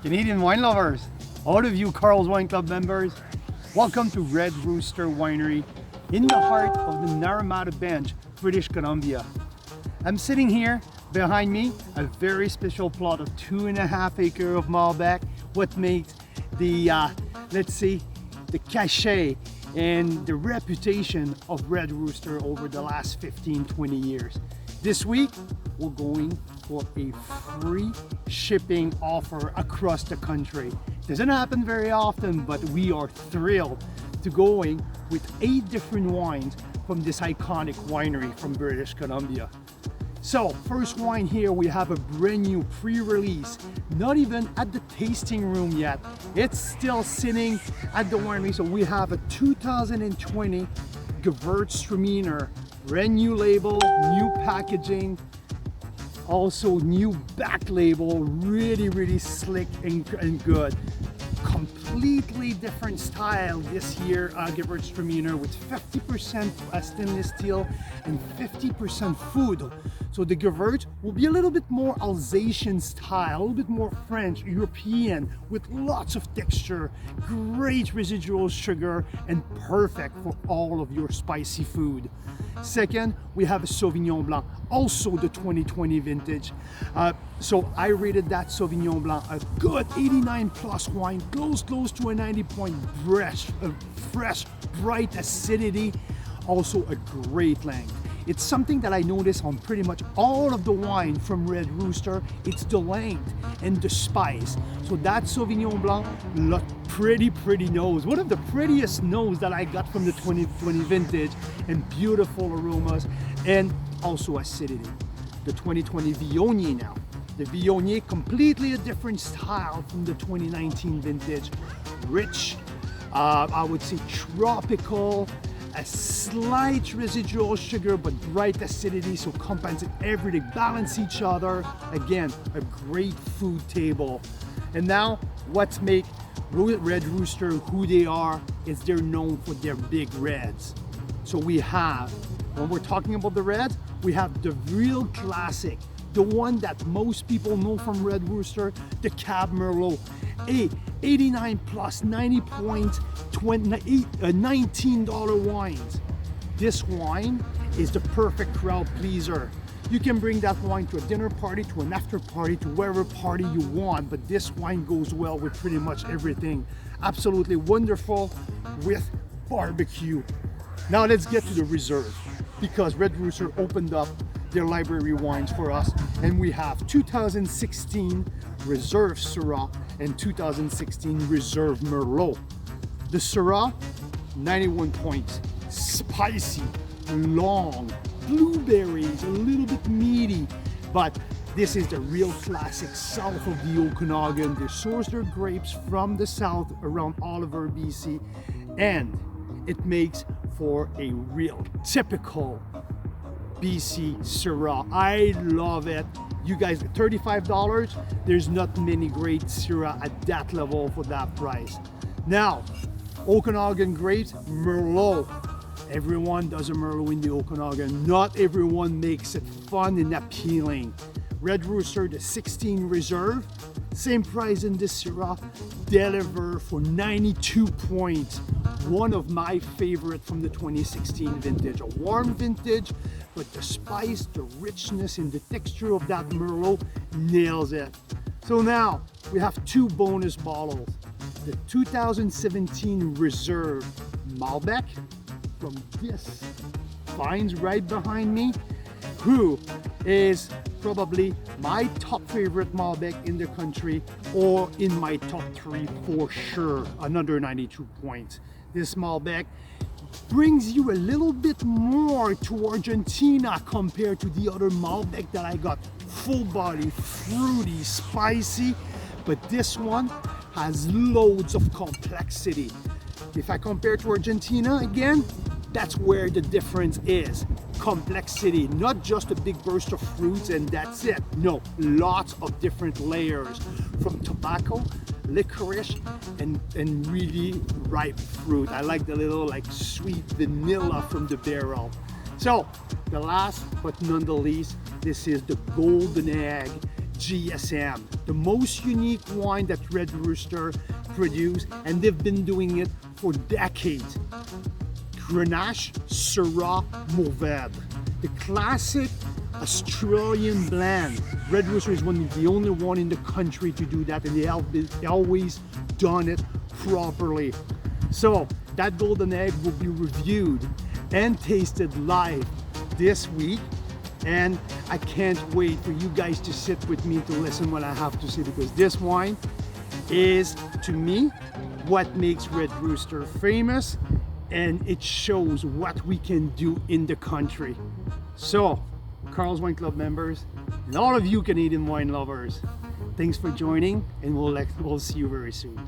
Canadian wine lovers, all of you Carl's Wine Club members, welcome to Red Rooster Winery in the heart of the Naramata Bench, British Columbia. I'm sitting here behind me, a very special plot of 2.5 acres of Malbec, what makes the, let's see, the cachet and the reputation of Red Rooster over the last 15-20 years. This week, we're going for a free shipping offer across the country. Doesn't happen very often, but we are thrilled to going with 8 different wines from this iconic winery from British Columbia. So, first wine here, we have a brand new pre-release, not even at the tasting room yet. It's still sitting at the winery. So we have a 2020 Gewürztraminer, brand new label, new packaging, also new back label, really slick and good. Completely different style this year, Gewürztraminer, with 50% stainless steel and 50% food. So the Gewürz will be a little bit more Alsatian style, a little bit more French, European, with lots of texture, great residual sugar, and perfect for all of your spicy food. Second, we have a Sauvignon Blanc, also the 2020 vintage. So I rated that Sauvignon Blanc a good 89 plus wine, close to a 90 point fresh, bright acidity, also a great length. It's something that I notice on pretty much all of the wine from Red Rooster. It's the length and the spice. So that Sauvignon Blanc, pretty nose. One of the prettiest nose that I got from the 2020 vintage, and beautiful aromas and also acidity. The 2020 Viognier now. The Viognier, completely a different style from the 2019 vintage. Rich, I would say tropical, a slight residual sugar but bright acidity, so compensate everything, balance each other. Again, a great food table. And now what makes Red Rooster who they are is they're known for their big reds. So we have, when we're talking about the reds, we have the real classic, the one that most people know from Red Rooster, the Cab Merlot. 89 plus 90 points, $19 wines. This wine is the perfect crowd pleaser. You can bring that wine to a dinner party, to an after party, to wherever party you want, but this wine goes well with pretty much everything. Absolutely wonderful with barbecue. Now let's get to the reserve, because Red Rooster opened up their library wines for us, and we have 2016 Reserve Syrah and 2016 Reserve Merlot. The Syrah, 91 points, spicy, long, blueberries, a little bit meaty, but this is the real classic south of the Okanagan. They source their grapes from the south around Oliver, BC, and it makes for a real typical BC Syrah. I love it. You guys, $35, there's not many great Syrah at that level for that price. Now, Okanagan grapes, Merlot. Everyone does a Merlot in the Okanagan. Not everyone makes it fun and appealing. Red Rooster, the 16 Reserve, same price in this Syrah, deliver for 92 points. One of my favorite from the 2016 vintage. A warm vintage, but the spice, the richness, and the texture of that Merlot nails it. So now we have 2 bonus bottles. The 2017 Reserve Malbec from this vines right behind me, who is probably my top favorite Malbec in the country, or in my top 3 for sure. Another 92 points. This Malbec brings you a little bit more to Argentina compared to the other Malbec that I got. Full body, fruity, spicy, but this one has loads of complexity. If I compare to Argentina again, that's where the difference is. Complexity, not just a big burst of fruits and that's it. No, lots of different layers, from tobacco, licorice, and really ripe fruit. I like the little sweet vanilla from the barrel. So the last but not the least, this is the Golden Egg GSM, the most unique wine that Red Rooster produce, and they've been doing it for decades. Grenache Syrah Mourvèdre, the classic Australian blend. Red Rooster is one of the only one in the country to do that, and they always done it properly. So that golden egg will be reviewed and tasted live this week, and I can't wait for you guys to sit with me to listen what I have to say, because this wine is, to me, what makes Red Rooster famous, and it shows what we can do in the country. So, Carl's Wine Club members, and all of you Canadian wine lovers, thanks for joining, and we'll see you very soon.